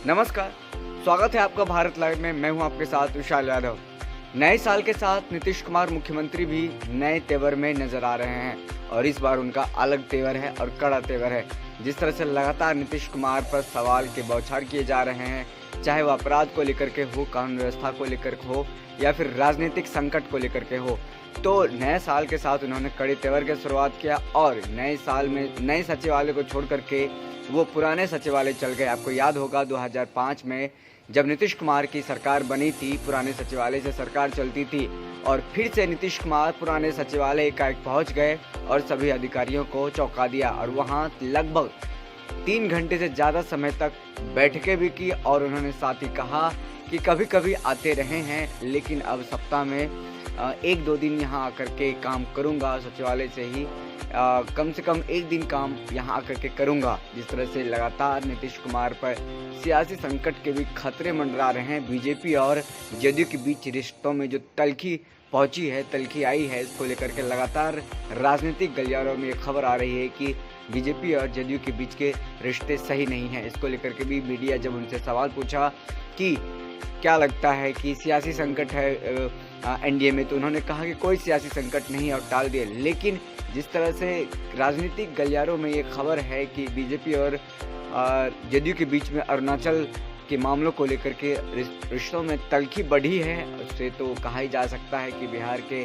नमस्कार, स्वागत है आपका भारत लाइव में। मैं हूं आपके साथ विशाल यादव। नए साल के साथ नीतीश कुमार मुख्यमंत्री भी नए तेवर में नजर आ रहे हैं और इस बार उनका अलग तेवर है और कड़ा तेवर है। जिस तरह से लगातार नीतीश कुमार पर सवाल के बौछार किए जा रहे हैं, चाहे वो अपराध को लेकर के हो, कानून व्यवस्था को लेकर हो या फिर राजनीतिक संकट को लेकर के हो, तो नए साल के साथ उन्होंने कड़े तेवर की शुरुआत किया और नए साल में नए सचिवालय को छोड़ करके वो पुराने सचिवालय चल गए। आपको याद होगा 2005 में जब नीतीश कुमार की सरकार बनी थी, पुराने सचिवालय से सरकार चलती थी और फिर से नीतीश कुमार पुराने सचिवालय एकाएक पहुंच गए और सभी अधिकारियों को चौंका दिया और वहां लगभग 3 घंटे से ज़्यादा समय तक बैठकें भी की और उन्होंने साथ ही कहा कि कभी कभी आते रहे हैं, लेकिन अब सप्ताह में 1-2 दिन यहाँ आकर के काम करूँगा, सचिवालय से ही कम से कम 1 दिन काम यहाँ आकर के करूँगा। जिस तरह से लगातार नीतीश कुमार पर सियासी संकट के भी खतरे मंडरा रहे हैं। बीजेपी और जदयू के बीच रिश्तों में जो तल्खी पहुंची है, तल्खी आई है, इसको लेकर के लगातार राजनीतिक गलियारों में ये खबर आ रही है कि बीजेपी और जदयू के बीच के रिश्ते सही नहीं हैं। इसको लेकर के भी मीडिया जब उनसे सवाल पूछा कि क्या लगता है कि सियासी संकट है एनडीए में, तो उन्होंने कहा कि कोई सियासी संकट नहीं और टाल दिए। लेकिन जिस तरह से राजनीतिक गलियारों में ये खबर है कि बीजेपी और जदयू के बीच में अरुणाचल के मामलों को लेकर के रिश्तों में तल्खी बढ़ी है, उससे तो कहा ही जा सकता है कि बिहार के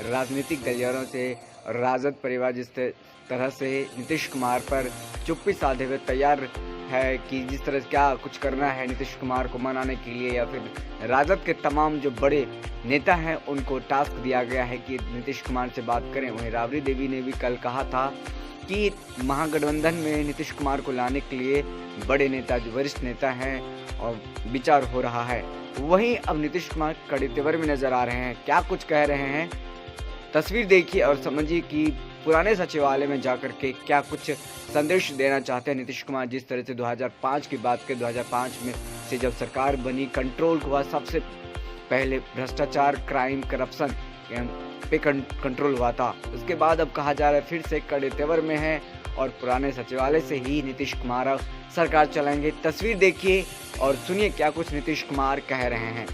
राजनीतिक गलियारों से राजद परिवार जिस तरह से नीतीश कुमार पर चुप्पी साधे हुए तैयार है कि जिस तरह से क्या कुछ करना है नीतीश कुमार को मनाने के लिए, या फिर राजद के तमाम जो बड़े नेता हैं उनको टास्क दिया गया है कि नीतीश कुमार से बात करें। वहीं राबड़ी देवी ने भी कल कहा था कि महागठबंधन में नीतीश कुमार को लाने के लिए बड़े नेता, जो वरिष्ठ नेता हैं, और विचार हो रहा है। वहीं अब नीतीश कुमार कड़े तेवर में नजर आ रहे हैं। क्या कुछ कह रहे हैं, तस्वीर देखिए और समझिए कि पुराने सचिवालय में जाकर के क्या कुछ संदेश देना चाहते हैं नीतीश कुमार। जिस तरह से 2005 की बात करें, 2005 में से जब सरकार बनी, कंट्रोल हुआ, सबसे पहले भ्रष्टाचार, क्राइम, करप्शन पे कंट्रोल हुआ था। उसके बाद अब कहा जा रहा है फिर से कड़े तेवर में है और पुराने सचिवालय से ही नीतीश कुमार सरकार चलाएंगे। तस्वीर देखिए और सुनिए क्या कुछ नीतीश कुमार कह रहे हैं।